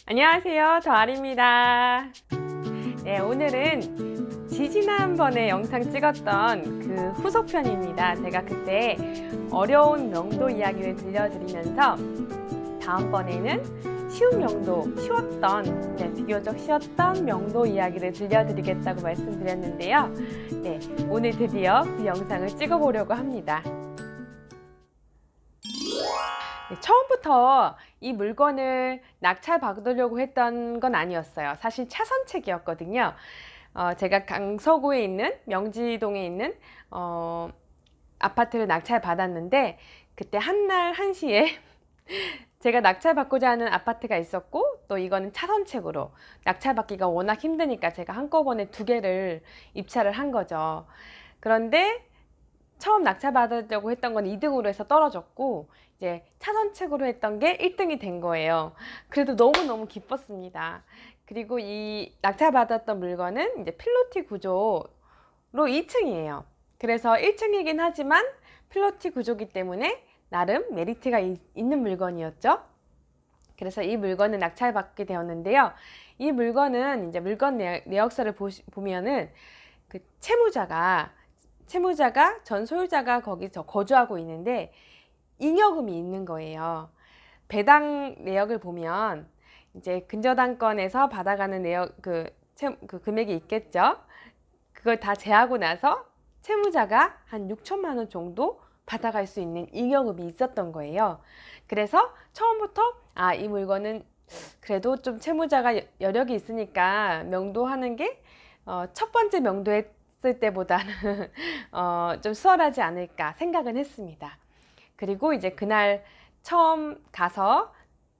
안녕하세요. 저 아리입니다. 네, 오늘은 지지난번에 영상 찍었던 그 후속편입니다. 제가 그때 어려운 명도 이야기를 들려드리면서 다음번에는 쉬운 명도, 비교적 쉬웠던 명도 이야기를 들려드리겠다고 말씀드렸는데요. 네, 오늘 드디어 그 영상을 찍어보려고 합니다. 처음부터 이 물건을 낙찰받으려고 했던 건 아니었어요. 사실 차선책이었거든요. 제가 강서구에 있는 명지동에 있는 아파트를 낙찰받았는데 그때 한날 한시에 제가 낙찰받고자 하는 아파트가 있었고 또 이거는 차선책으로 낙찰받기가 워낙 힘드니까 제가 한꺼번에 두 개를 입찰을 한 거죠. 그런데 처음 낙찰받으려고 했던 건 2등으로 해서 떨어졌고 이제 차선책으로 했던 게 1등이 된 거예요. 그래도 너무너무 기뻤습니다. 그리고 이 낙찰받았던 물건은 이제 필로티 구조로 2층이에요. 그래서 1층이긴 하지만 필로티 구조이기 때문에 나름 메리트가 있는 물건이었죠. 그래서 이 물건을 낙찰받게 되었는데요. 이 물건은 이제 물건 내역서를 보면은 그 채무자가 전 소유자가 거기서 거주하고 있는데 잉여금이 있는 거예요. 배당 내역을 보면 이제 근저당권에서 받아가는 내역 그 금액이 있겠죠. 그걸 다 제하고 나서 채무자가 한 6천만 원 정도 받아갈 수 있는 잉여금이 있었던 거예요. 그래서 처음부터 이 물건은 그래도 좀 채무자가 여력이 있으니까 명도하는 게 첫 번째 명도했을 때보다는 좀 수월하지 않을까 생각은 했습니다. 그리고 이제 그날 처음 가서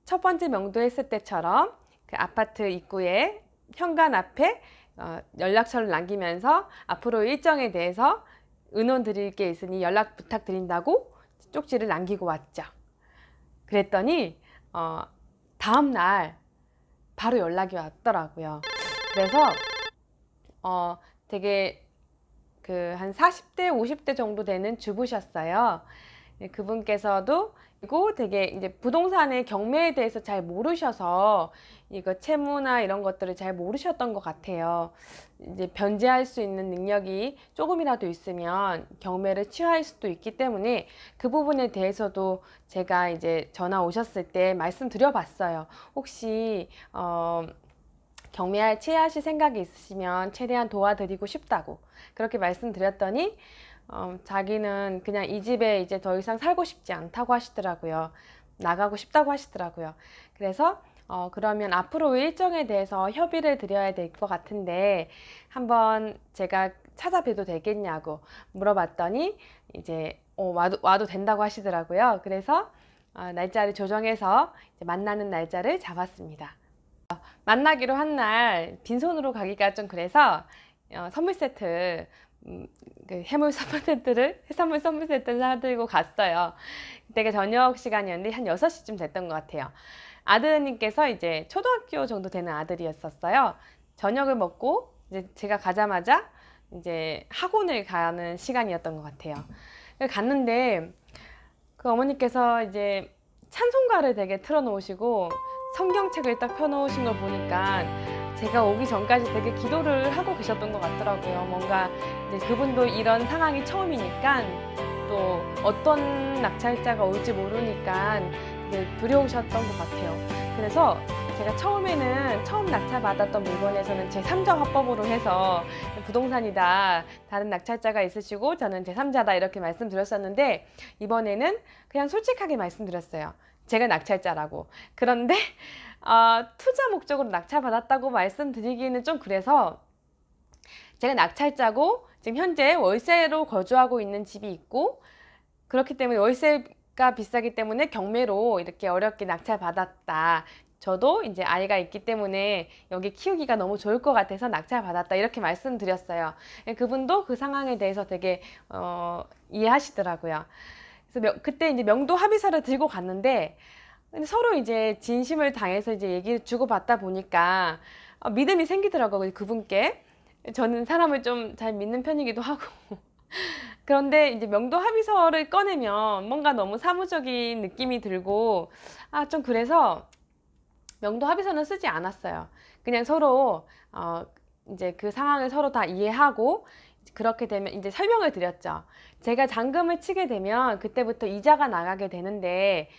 첫 번째 명도했을 때처럼 그 아파트 입구에 현관 앞에 연락처를 남기면서 앞으로 일정에 대해서 의논 드릴 게 있으니 연락 부탁드린다고 쪽지를 남기고 왔죠. 그랬더니 다음날 바로 연락이 왔더라고요. 그래서 되게 그 한 40대 50대 정도 되는 주부셨어요. 그분께서도 그리고 되게 이제 부동산의 경매에 대해서 잘 모르셔서 이거 채무나 이런 것들을 잘 모르셨던 것 같아요. 이제 변제할 수 있는 능력이 조금이라도 있으면 경매를 취하할 수도 있기 때문에 그 부분에 대해서도 제가 이제 전화 오셨을 때 말씀드려 봤어요. 혹시 경매에 취하실 생각이 있으시면 최대한 도와드리고 싶다고 그렇게 말씀드렸더니 자기는 그냥 이 집에 이제 더 이상 살고 싶지 않다고 하시더라고요. 나가고 싶다고 하시더라고요. 그래서 그러면 앞으로 일정에 대해서 협의를 드려야 될 것 같은데 한번 제가 찾아뵈도 되겠냐고 물어봤더니 이제 와도 된다고 하시더라고요. 그래서 날짜를 조정해서 이제 만나는 날짜를 잡았습니다. 만나기로 한 날 빈손으로 가기가 좀 그래서 선물 세트 그 해물 선물 세트를 해산물 선물 세트를 사들고 갔어요. 그때가 저녁 시간이었는데 한 6시쯤 됐던 것 같아요. 아드님께서 이제 초등학교 정도 되는 아들이었었어요. 저녁을 먹고 이제 제가 가자마자 이제 학원을 가는 시간이었던 것 같아요. 갔는데 그 어머니께서 이제 찬송가를 되게 틀어놓으시고 성경책을 딱 펴놓으신 걸 보니까 제가 오기 전까지 되게 기도를 하고 계셨던 것 같더라고요. 뭔가 이제 그분도 이런 상황이 처음이니까 또 어떤 낙찰자가 올지 모르니까 되게 두려우셨던 것 같아요. 그래서 제가 처음 낙찰받았던 물건에서는 제3자 화법으로 해서 부동산이다, 다른 낙찰자가 있으시고 저는 제3자다 이렇게 말씀드렸었는데 이번에는 그냥 솔직하게 말씀드렸어요. 제가 낙찰자라고. 그런데 투자 목적으로 낙찰받았다고 말씀드리기는 좀 그래서 제가 낙찰자고 지금 현재 월세로 거주하고 있는 집이 있고 그렇기 때문에 월세가 비싸기 때문에 경매로 이렇게 어렵게 낙찰받았다. 저도 이제 아이가 있기 때문에 여기 키우기가 너무 좋을 것 같아서 낙찰받았다 이렇게 말씀드렸어요. 그분도 그 상황에 대해서 되게 이해하시더라고요. 그래서 그때 이제 명도 합의서를 들고 갔는데 서로 이제 진심을 당해서 이제 얘기를 주고받다 보니까 믿음이 생기더라고요, 그분께. 저는 사람을 좀 잘 믿는 편이기도 하고. 그런데 이제 명도 합의서를 꺼내면 뭔가 너무 사무적인 느낌이 들고 좀 그래서 명도 합의서는 쓰지 않았어요. 그냥 서로 이제 그 상황을 서로 다 이해하고 그렇게 되면 이제 설명을 드렸죠. 제가 잔금을 치게 되면 그때부터 이자가 나가게 되는데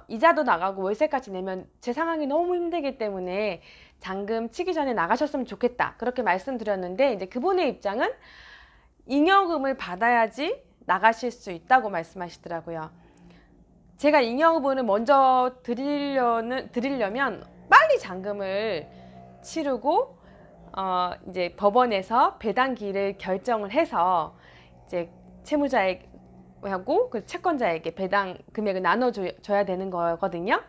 이자도 나가고 월세까지 내면 제 상황이 너무 힘들기 때문에 잔금 치기 전에 나가셨으면 좋겠다. 그렇게 말씀드렸는데 이제 그분의 입장은 잉여금을 받아야지 나가실 수 있다고 말씀하시더라고요. 제가 잉여금을 먼저 드리려면 빨리 잔금을 치르고 이제 법원에서 배당기일을 결정을 해서 이제 채무자하고 그 채권자에게 배당 금액을 나눠줘야 되는 거거든요.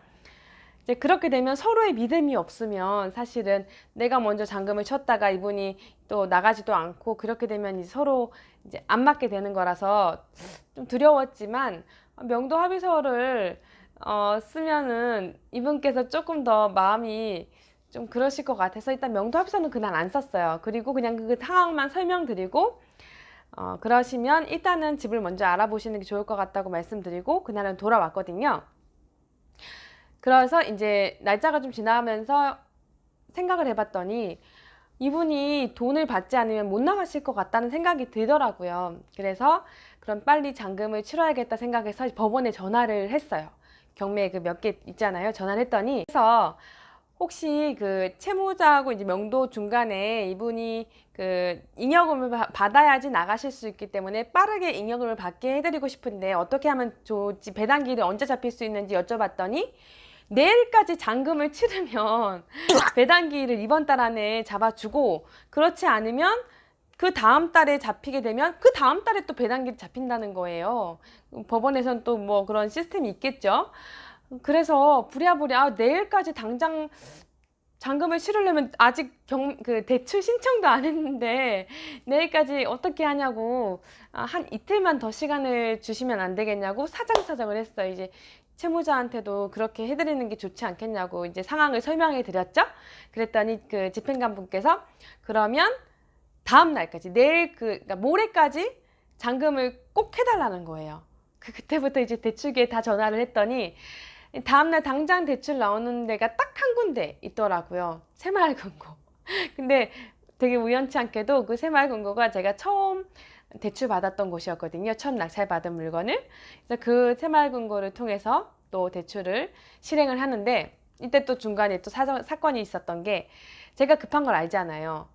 이제 그렇게 되면 서로의 믿음이 없으면 사실은 내가 먼저 잔금을 쳤다가 이분이 또 나가지도 않고 그렇게 되면 이제 서로 이제 안 맞게 되는 거라서 좀 두려웠지만 명도 합의서를 쓰면은 이분께서 조금 더 마음이 좀 그러실 것 같아서 일단 명도 합의서는 그날 안 썼어요. 그리고 그냥 그 상황만 설명드리고 그러시면 일단은 집을 먼저 알아보시는 게 좋을 것 같다고 말씀드리고 그날은 돌아왔거든요. 그래서 이제 날짜가 좀 지나면서 생각을 해봤더니 이분이 돈을 받지 않으면 못 나가실 것 같다는 생각이 들더라고요. 그래서 그럼 빨리 잔금을 치러야겠다 생각해서 법원에 전화를 했어요. 경매 그 몇 개 있잖아요. 전화를 했더니 그래서 혹시 그 채무자하고 이제 명도 중간에 이분이 그 잉여금을 받아야지 나가실 수 있기 때문에 빠르게 잉여금을 받게 해드리고 싶은데 어떻게 하면 좋을지 배당기일이 언제 잡힐 수 있는지 여쭤봤더니 내일까지 잔금을 치르면 배당기일을 이번 달 안에 잡아주고 그렇지 않으면 그 다음 달에 잡히게 되면 그 다음 달에 또 배당기일이 잡힌다는 거예요. 법원에서는 또 뭐 그런 시스템이 있겠죠. 그래서 부랴부랴 내일까지 당장 잔금을 치르려면 아직 그 대출 신청도 안 했는데 내일까지 어떻게 하냐고 한 이틀만 더 시간을 주시면 안 되겠냐고 사정사정을 했어요. 이제 채무자한테도 그렇게 해드리는 게 좋지 않겠냐고 이제 상황을 설명해 드렸죠. 그랬더니 그 집행관분께서 그러면 다음 날까지 그러니까 모레까지 잔금을 꼭 해달라는 거예요. 그때부터 이제 대출기에 다 전화를 했더니 다음날 당장 대출 나오는 데가 딱 한 군데 있더라고요. 새마을금고. 근데 되게 우연치 않게도 그 새마을금고가 제가 처음 대출 받았던 곳이었거든요. 처음 낙찰받은 물건을. 그래서 그 새마을금고를 통해서 또 대출을 실행을 하는데 이때 또 중간에 또 사건이 있었던 게 제가 급한 걸 알잖아요.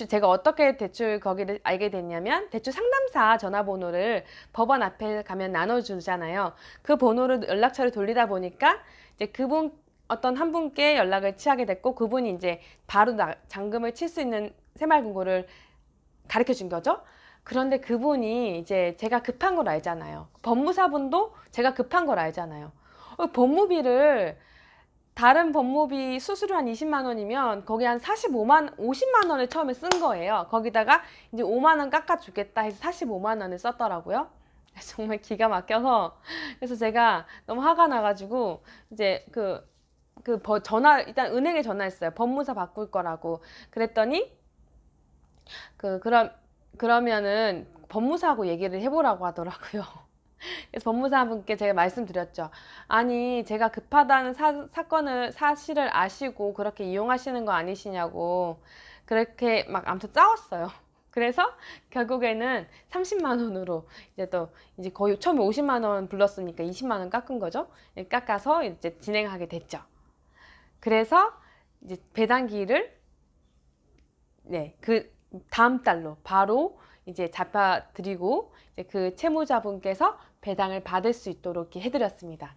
제가 어떻게 대출 거기를 알게 됐냐면 대출 상담사 전화번호를 법원 앞에 가면 나눠주잖아요. 그 번호를 연락처를 돌리다 보니까 이제 어떤 한 분께 연락을 취하게 됐고 그분이 이제 바로 잔금을 칠 수 있는 새마을금고를 가르쳐 준 거죠. 그런데 그분이 이제 제가 급한 걸 알잖아요. 법무사분도 제가 급한 걸 알잖아요. 법무비를 다른 법무비 수수료 한 20만 원이면 거기 한 50만 원을 처음에 쓴 거예요. 거기다가 이제 5만 원 깎아주겠다 해서 45만 원을 썼더라고요. 정말 기가 막혀서 그래서 제가 너무 화가 나가지고 이제 일단 은행에 전화했어요. 법무사 바꿀 거라고. 그랬더니 그러면은 법무사하고 얘기를 해보라고 하더라고요. 그래서 법무사분께 제가 말씀드렸죠. 아니 제가 급하다는 사실을 아시고 그렇게 이용하시는 거 아니시냐고 그렇게 막 아무튼 싸웠어요. 그래서 결국에는 30만 원으로 이제 거의 처음에 50만 원 불렀으니까 20만 원 깎은 거죠. 깎아서 이제 진행하게 됐죠. 그래서 이제 배당기일을 그 다음 달로 바로 이제 잡아드리고 이제 그 채무자분께서 배당을 받을 수 있도록 이렇게 해드렸습니다.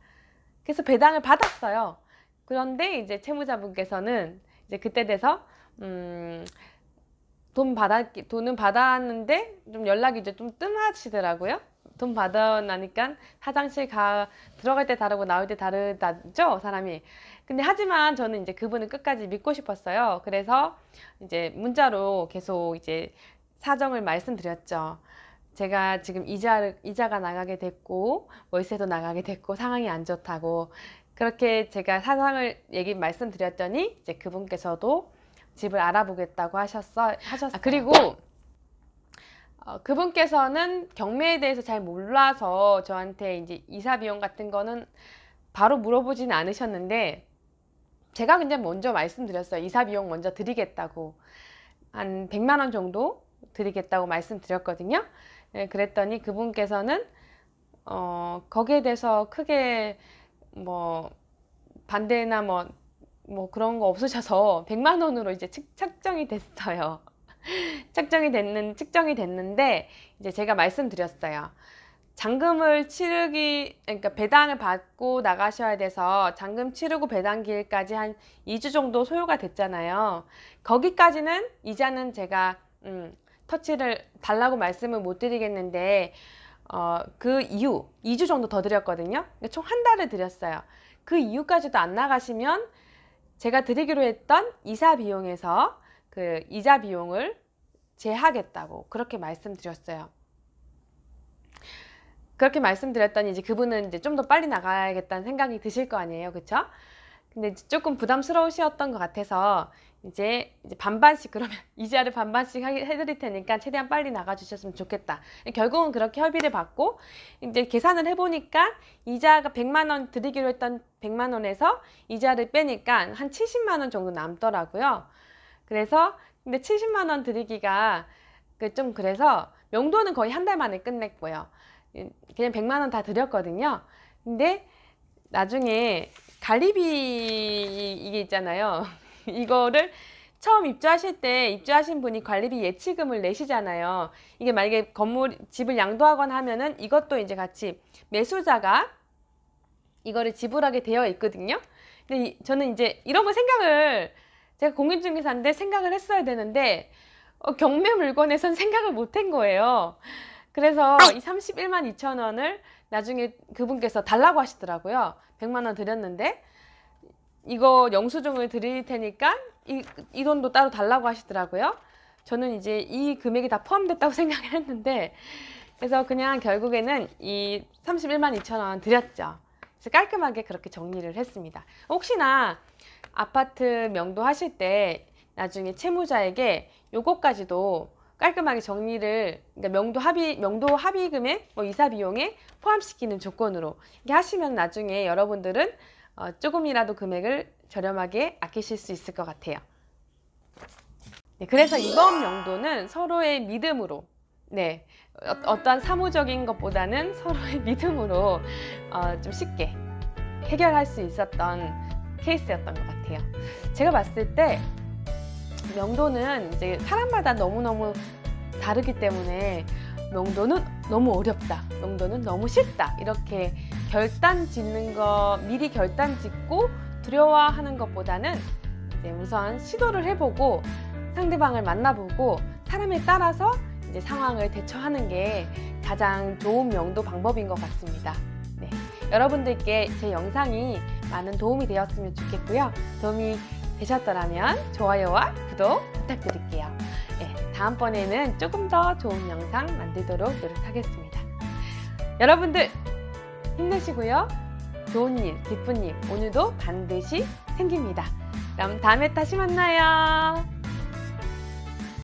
그래서 배당을 받았어요. 그런데 이제 채무자분께서는 이제 그때 돼서 돈은 받았는데 좀 연락이 이제 좀 뜸하시더라고요. 돈 받아나니까 화장실 들어갈 때 다르고 나올 때 다르다죠, 사람이. 근데 하지만 저는 이제 그분을 끝까지 믿고 싶었어요. 그래서 이제 문자로 계속 이제 사정을 말씀드렸죠. 제가 지금 이자가 나가게 됐고 월세도 나가게 됐고 상황이 안 좋다고 그렇게 제가 사정을 말씀드렸더니 이제 그분께서도 집을 알아보겠다고 하셨어요. 그리고 그분께서는 경매에 대해서 잘 몰라서 저한테 이제 이사 비용 같은 거는 바로 물어보지는 않으셨는데, 제가 그냥 먼저 말씀드렸어요. 이사 비용 먼저 드리겠다고. 한 100만 원 정도 드리겠다고 말씀드렸거든요. 네, 그랬더니 그분께서는 거기에 대해서 크게 뭐 반대나 뭐 그런 거 없으셔서 100만 원으로 이제 책정이 됐어요. 측정이 됐는데, 이제 제가 말씀드렸어요. 잔금을 그러니까 배당을 받고 나가셔야 돼서 잔금 치르고 배당 기일까지 한 2주 정도 소요가 됐잖아요. 거기까지는 이자는 제가 터치를 달라고 말씀을 못 드리겠는데, 그 이후 2주 정도 더 드렸거든요. 총 한 달을 드렸어요. 그 이후까지도 안 나가시면 제가 드리기로 했던 이사 비용에서 그 이자 비용을 제하겠다고 그렇게 말씀드렸어요. 그렇게 말씀드렸더니 이제 그분은 이제 좀 더 빨리 나가야겠다는 생각이 드실 거 아니에요, 그쵸? 근데 조금 부담스러우셨던 것 같아서 이제 반반씩, 그러면 이자를 반반씩 해드릴 테니까 최대한 빨리 나가주셨으면 좋겠다. 결국은 그렇게 협의를 받고, 이제 계산을 해보니까 이자가 100만 원 드리기로 했던 100만 원에서 이자를 빼니까 한 70만 원 정도 남더라고요. 그래서 근데 70만 원 드리기가 좀 그래서 명도는 거의 한 달 만에 끝냈고요. 그냥 100만 원 다 드렸거든요. 근데 나중에 관리비 이게 있잖아요. 이거를 처음 입주하신 분이 관리비 예치금을 내시잖아요. 이게 만약에 집을 양도하거나 하면은 이것도 이제 같이 매수자가 이거를 지불하게 되어 있거든요. 근데 저는 이제 이런 거 제가 공인중개사인데 생각을 했어야 되는데, 경매 물건에선 생각을 못 한 거예요. 그래서 이 31만 2천 원을 나중에 그분께서 달라고 하시더라고요. 100만 원 드렸는데 이거 영수증을 드릴 테니까 이 돈도 따로 달라고 하시더라고요. 저는 이제 이 금액이 다 포함됐다고 생각을 했는데, 그래서 그냥 결국에는 이 31만 2천 원 드렸죠. 그래서 깔끔하게 그렇게 정리를 했습니다. 혹시나 아파트 명도 하실 때 나중에 채무자에게 요거까지도 깔끔하게 정리를, 그러니까 명도 합의 금액, 이사 비용에 포함시키는 조건으로 이렇게 하시면 나중에 여러분들은 조금이라도 금액을 저렴하게 아끼실 수 있을 것 같아요. 네, 그래서 이번 명도는 서로의 믿음으로, 네, 어떠한 사무적인 것보다는 서로의 믿음으로 좀 쉽게 해결할 수 있었던 케이스였던 것 같아요. 제가 봤을 때 명도는 이제 사람마다 너무너무 다르기 때문에 명도는 너무 어렵다, 명도는 너무 쉽다, 이렇게 미리 결단 짓고 두려워하는 것보다는 이제 우선 시도를 해보고 상대방을 만나보고 사람에 따라서 이제 상황을 대처하는 게 가장 좋은 명도 방법인 것 같습니다. 네, 여러분들께 제 영상이 많은 도움이 되었으면 좋겠고요. 도움이 되셨더라면 좋아요와 구독 부탁드릴게요. 네, 다음번에는 조금 더 좋은 영상 만들도록 노력하겠습니다. 여러분들 힘내시고요. 좋은 일, 기쁜 일 오늘도 반드시 생깁니다. 그럼 다음에 다시 만나요.